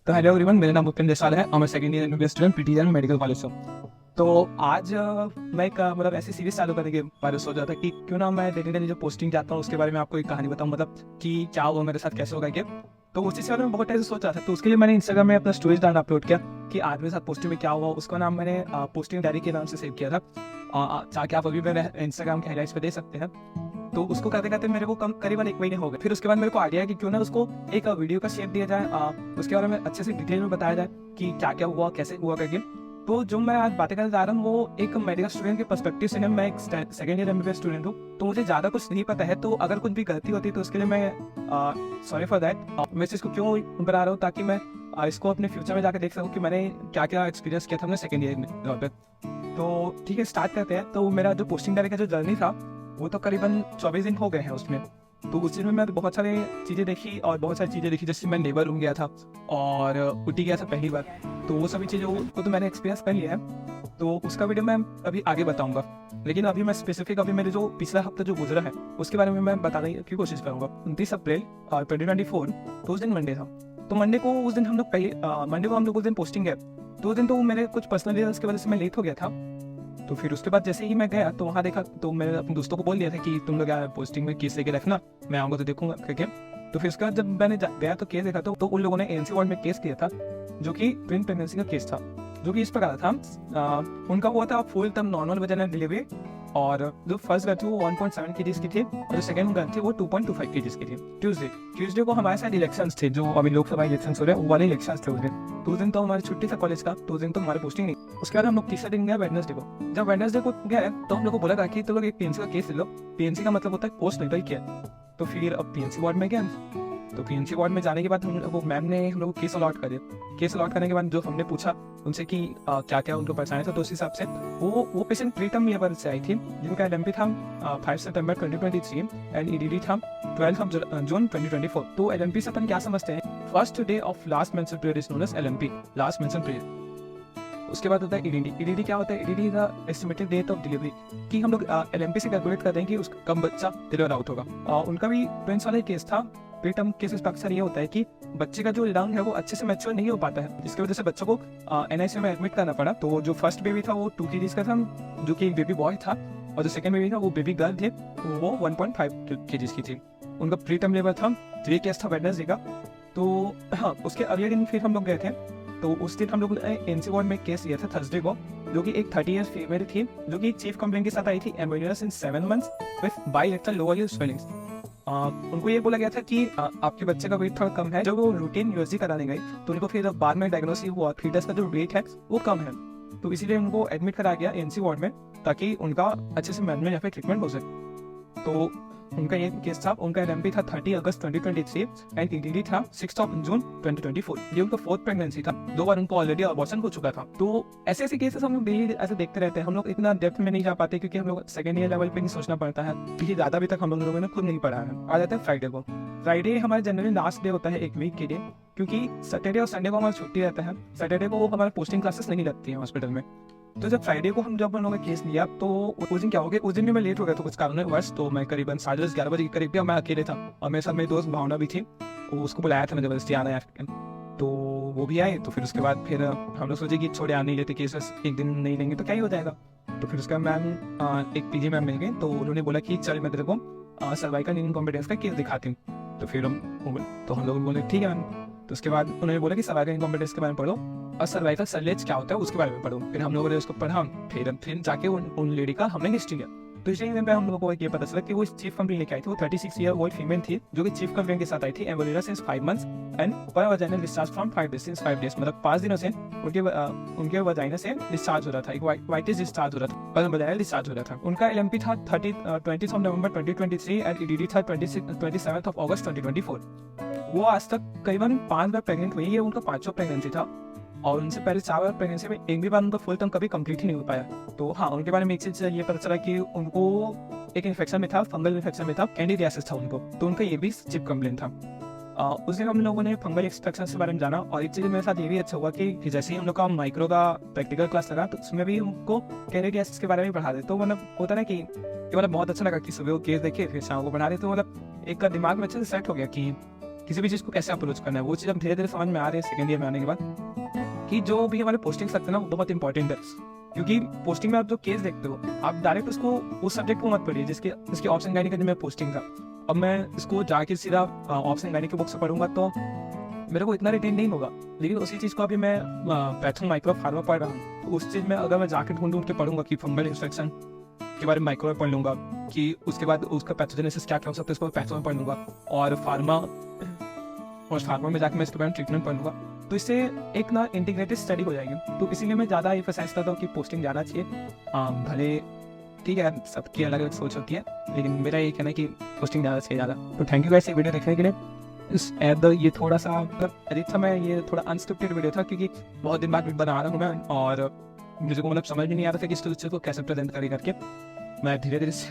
तो hello everyone, मेरा नाम भूपेंद्र देसाल है और मैं second year MBBS student PTM medical college से। तो आज मैं एक मतलब ऐसी सीरीज चालू करने के बारे में सोच रहा था कि क्यों ना मैं डेली डेली जो पोस्टिंग जाता हूँ उसके बारे में आपको एक कहानी बताऊँ, मतलब कि क्या हुआ मेरे साथ, कैसे होगा क्या। तो उसी से मैं बहुत टाइम से सोच रहा था, तो उसके लिए मैंने इंस्टाग्राम में अपना स्टोरीज डालना अपलोड किया कि आज मेरे साथ पोस्टिंग में क्या हुआ। उसका नाम मैंने पोस्टिंग डायरी के नाम से सेव किया था, ताकि आप अभी मेरे इंस्टाग्राम के हाईलाइट्स पे दे सकते हैं। तो उसको करते करते मेरे को करीबन 1 महीने हो गए। फिर उसके बाद मेरे को आइडिया है कि क्यों ना उसको एक वीडियो का शेप दिया जाए, उसके बारे में अच्छे से डिटेल में बताया जाए कि क्या क्या हुआ, कैसे हुआ करके। तो जो मैं आज बातें करने जा रहा हूँ वो एक मेडिकल स्टूडेंट के पर्सपेक्टिव से है। मैं एक सेकंड ईयर एमबीबीएस स्टूडेंट हूँ, तो मुझे ज़्यादा कुछ नहीं पता है। तो अगर कुछ भी गलती होती है तो उसके लिए मैं सॉरी फॉर दैट। मैं इस चीज़ को क्यों बना रहा हूँ, ताकि मैं इसको अपने फ्यूचर में जाकर देख सकूँ कि मैंने क्या क्या एक्सपीरियंस किया था अपने सेकंड ईयर में जहाँ पे। तो ठीक है, स्टार्ट करते हैं। तो मेरा जो पोस्टिंग डायरी का जो जर्नी था वो तो करीबन 24 दिन हो गए हैं उसमें। तो उस दिन में मैं बहुत सारी चीज़ें देखी और बहुत सारी चीज़ें देखी, जैसे मैं लेबर रूम गया था और उठी गया था पहली बार। तो वो सभी चीज़ों को तो मैंने एक्सपीरियंस कर लिया है, तो उसका वीडियो मैं अभी आगे बताऊंगा। लेकिन अभी मैं स्पेसिफिक अभी मेरे जो पिछला हफ्ता जो गुजरा है उसके बारे में मैं बताने की कोशिश करूँगा। 29 अप्रैल 2024, तो उस दिन मंडे था। तो मंडे को उस दिन हम लोग मंडे को हम लोग उस दिन पोस्टिंग गए। तो उस दिन तो मेरे कुछ पर्सनल रीजंस की वजह से मैं लेट हो गया था। तो फिर उसके बाद जैसे ही मैं गया तो वहाँ देखा, तो मैंने अपने दोस्तों को बोल दिया था कि तुम लोग यार पोस्टिंग में केस लेके रखना, मैं आऊँगा तो देखूंगा करके। तो फिर उसके बाद जब मैंने गया तो केस देखा, तो उन लोगों ने एनसी वार्ड में केस किया था, जो कि ट्विन प्रेगनेंसी का केस था। जो कि इस प्रकार था, उनका हुआ था full term normal vaginal delivery, और जो फर्स्ट गर्ल थी वो 1.7 kg की थी और जो सेकंड गर्ल थी वो 2.25 kg की थी। ट्यूसडे को हमारे साथ इलेक्शंस थे, जो अभी लोकसभा इलेक्शंस हो रहे हैं वो वाले इलेक्शंस थे उस दिन। तो उस दिन तो हमारी छुट्टी था कॉलेज का, तो उस दिन तो हमारी पोस्टिंग नहीं। उसके बाद हम लोग तीसरे दिन गए वेडनेसडे को। जब वेडनेसडे को गए तो हम लोग को बोला था कि तो लोग एक पीएनसी का केस ले लो। पीएनसी का मतलब होता है पोस्ट नेटल केयर। तो फिर अब पीएनसी वार्ड में गए। तो पीएनसी वार्ड में जाने के बाद हम लोग मैम ने हम लोग को केस अलॉट करे। केस अलॉट करने के बाद जो हमने पूछा उनसे कि क्या क्या उनको परेशानी था, तो उस हिसाब से वो पेशेंट प्री टर्म लेबर से आई थी, जिनका एलएमपी था 5 सितंबर 2023 एंड ईडीडी था 12 जून 2024। तो एलएमपी से अपन क्या समझते हैं, first day of last menstrual period is known as LMP, last menstrual period. उसके बाद होता है ईडीडी। ईडीडी क्या होता है, ईडीडी का एस्टिमेटेड डेट ऑफ डिलीवरी, कि हम लोग एलएमपी से कैलकुलेट करते हैं कि उस कब बच्चा डिलीवर आउट होगा। उनका भी ट्विंस वाला केस था। प्री टर्म केसेस का अक्सर ये होता है कि बच्चे का जो लंग है वो अच्छे से मैच्योर नहीं हो पाता है, जिसकी वजह से बच्चों को एनआईसीयू में एडमिट करना पड़ा। तो जो फर्स्ट बेबी था वो 2 kg का था, जो कि एक बेबी बॉय था, और जो सेकंड बेबी था वो बेबी गर्ल थे, वो 1.5 kg की थी। उनका प्री टर्म लेबर था। तो ये केस था वेडनेसडे का। तो हाँ, उसके अगले दिन फिर हम लोग गए थे। तो उस दिन हम लोग ने एनसी वार्ड में केस लिया था थर्सडे को, जो कि एक 30 ईयर्स फीमेल थी, जो कि चीफ कंप्लेंट के साथ आई थी, ambulance in 7 months with bilateral lower year swellings. उनको ये बोला गया था कि आपके बच्चे का वेट थोड़ा कम है। जब वो रूटीन यूएसजी कराने गई तो उनको फिर बाद में डायग्नोसिस हुआ फीटस का जो वेट है वो कम है, तो इसीलिए उनको एडमिट करा गया एनसी वार्ड में, ताकि उनका अच्छे से मैनेजमेंट या फिर ट्रीटमेंट हो सके। तो उनका ये केस था। उनका एलएमपी था 30 अगस्त 2023 एंड ईडीडी था 6 जून 2024। ये उनका 4th प्रेगनेंसी था। 2 बार उनको ऑलरेडी अबॉर्शन हो चुका था। तो ऐसे ऐसे केसेस हम लोग डेली ऐसे देखते रहते हैं। हम लोग इतना डेप्थ में नहीं जा पाते क्योंकि हम लोग सेकंड ईयर लेवल पे नहीं सोचना पड़ता है, क्योंकि ज़्यादा अभी तक हम लोगों ने खुद नहीं पढ़ा है। आ जाते हैं फ्राइडे को। फ्राइडे हमारे जनरली लास्ट डे होता है एक वीक के लिए, क्योंकि सैटरडे और संडे को हमारा छुट्टी रहता है। सैटरडे को हमारे पोस्टिंग क्लासेस नहीं लगती हैं हॉस्पिटल में। तो जब फ्राइडे को हम लोगों का केस लिया तो उस दिन क्या हो गया, उस दिन भी मैं लेट हो गया था कुछ कारणवश। तो मैं करीबन 10:30-11 बजे के करीब गया। मैं अकेले था और मेरे साथ मेरी दोस्त भावना भी थी। तो उसको बुलाया था मैं जबरदस्ती आना है, तो वो भी आए। तो फिर उसके बाद फिर हम लोग सोचे कि छोड़े आने नहीं लेते केसेस, एक दिन नहीं लेंगे तो क्या ही हो जाएगा। तो फिर उसका मैम एक पीजी मैम मिल गए, तो उन्होंने बोला कि चल मैं तेरे को सर्वाइकल इनकॉम्पिटेंस का केस दिखाती हूँ। तो फिर हम लोग बोले ठीक है मैम। तो उसके बाद उन्होंने बोला कि सर्वाइकल इनकॉम्पिटेंस के बारे में पढ़ो और सर्वाइकल सर्लेज क्या होता है उसके बारे में पढ़ो। फिर हम लोगों ने उसको पढ़ा। फिर जाके उन लेडी का हमने हिस्ट्री लिया। तो इसी में हम लोगों को ये पता चला कि वो चीफ कंप्लेंट लेके आई थी। वो 36 ईयर ओल्ड फीमेल थी, जो कि चीफ कंप्लेंट के साथ आई थी। एम्बुलेंस सिंस 5 months एंड पर vaginal discharge from 5 days since 5 days, मतलब 5 दिनों से उनके वजाइना से डिस्चार्ज हो रहा था, एक वाइटिस डिस्चार्ज हो रहा था, पर वजाइनल डिस्चार्ज हो रहा था। उनका एलएमपी था 20 नवंबर 2023 एंड ईडीडी था 27 अगस्त 2024। वो आज तक करीबन 5 बार प्रेग्नेंट हुई है। उनका 5वां प्रेगनेंसी था और उनसे पहले 4 बार प्रेगनेंसी में एक भी बार उनका फुल टर्म कभी कंप्लीट ही नहीं हो पाया। तो हाँ, उनके बारे में एक चीज ये पता चला कि उनको एक इन्फेक्शन में था, फंगल इन्फेक्शन में था, कैंडिडियासिस था उनको। तो उनका ये भी चिप कंप्लेंट था। उस दिन हम लोगों ने फंगल इन्फेक्शन के बारे में जाना। और एक चीज़ मेरे साथ ये भी अच्छा हुआ कि जैसे ही हम लोग का माइक्रो का प्रैक्टिकल क्लास लगा तो उसमें भी हमको कैंडिडियासिस के बारे में पढ़ा दे। तो मतलब होता ना कि मतलब बहुत अच्छा लगा कि सुबह वो केस देखे फिर शाम को पढ़ा रहे। तो मतलब एक दिमाग में अच्छे से सेट हो गया कि किसी भी चीज़ को कैसे अप्रोच करना है, वो चीज़ अब धीरे धीरे समझ में आ रही है सेकंड ईयर में आने के बाद, कि जो भी हमारे पोस्टिंग्स लगते हैं ना वो बहुत इंपॉर्टेंट है। क्योंकि पोस्टिंग में आप जो केस देखते हो, आप डायरेक्ट उसको उस सब्जेक्ट को मत पढ़िए जिसके ऑप्शन गाइड का जो मैं पोस्टिंग था। अब मैं इसको जाके सीधा ऑप्शन गाइड की बुक से पढ़ूंगा तो मेरे को इतना रिटेन नहीं होगा। लेकिन उसी चीज़ को अभी मैं पैथन माइक्रो फार्मा पढ़ रहा हूँ, तो उस चीज़ में अगर मैं जाके ढूंढ के पढ़ूंगा कि फंगल इन्फेक्शन के बारे में माइक्रो में पढ़ लूँगा, कि उसके बाद उसका पैथोजेनेसिस क्या क्या हो सकता है उसको पैथो में पढ़ लूँगा, और फार्मा में जाकर मैं इसके बारे में ट्रीटमेंट पढ़ लूँगा, तो इससे एक ना इंटीग्रेटेड स्टडी हो जाएगी। तो इसीलिए मैं ज़्यादा एम्फसाइज करता हूँ कि पोस्टिंग जाना चाहिए। भले ठीक है सबकी अलग अलग सोच होती है, लेकिन मेरा ये कहना है कि पोस्टिंग जाना चाहिए ज़्यादा। तो थैंक यू गाइस ये वीडियो देखने के लिए। ये थोड़ा सा मतलब एडिट था, मैं ये थोड़ा अनस्क्रिप्टेड वीडियो था क्योंकि बहुत दिन बाद बना रहा हूँ मैं, और मुझे को मतलब समझ में नहीं आ रहा था कि इस चीज़ को कैसे प्रेजेंट करके मैं धीरे धीरे इस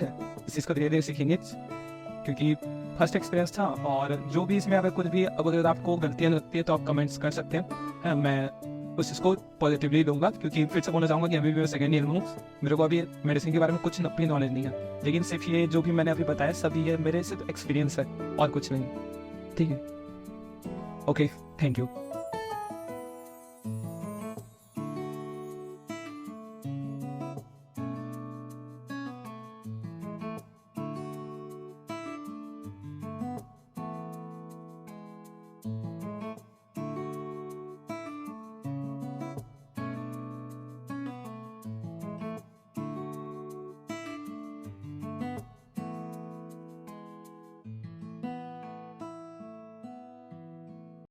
चीज़ को धीरे धीरे सीखेंगे, क्योंकि फर्स्ट एक्सपीरियंस था। और जो भी इसमें अगर कुछ भी अगर आपको गलतियाँ लगती है तो आप कमेंट्स कर सकते हैं, मैं उस चीज़ को पॉजिटिवली लूँगा। क्योंकि फिर से बोलना चाहूँगा कि अभी भी मैं सेकेंड ईयर में हूँ, मेरे को अभी मेडिसिन के बारे में कुछ भी नॉलेज नहीं है, लेकिन सिर्फ ये जो भी मैंने अभी बताया सभी ये मेरे सिर्फ एक्सपीरियंस है और कुछ नहीं। ठीक है, ओके, थैंक यू।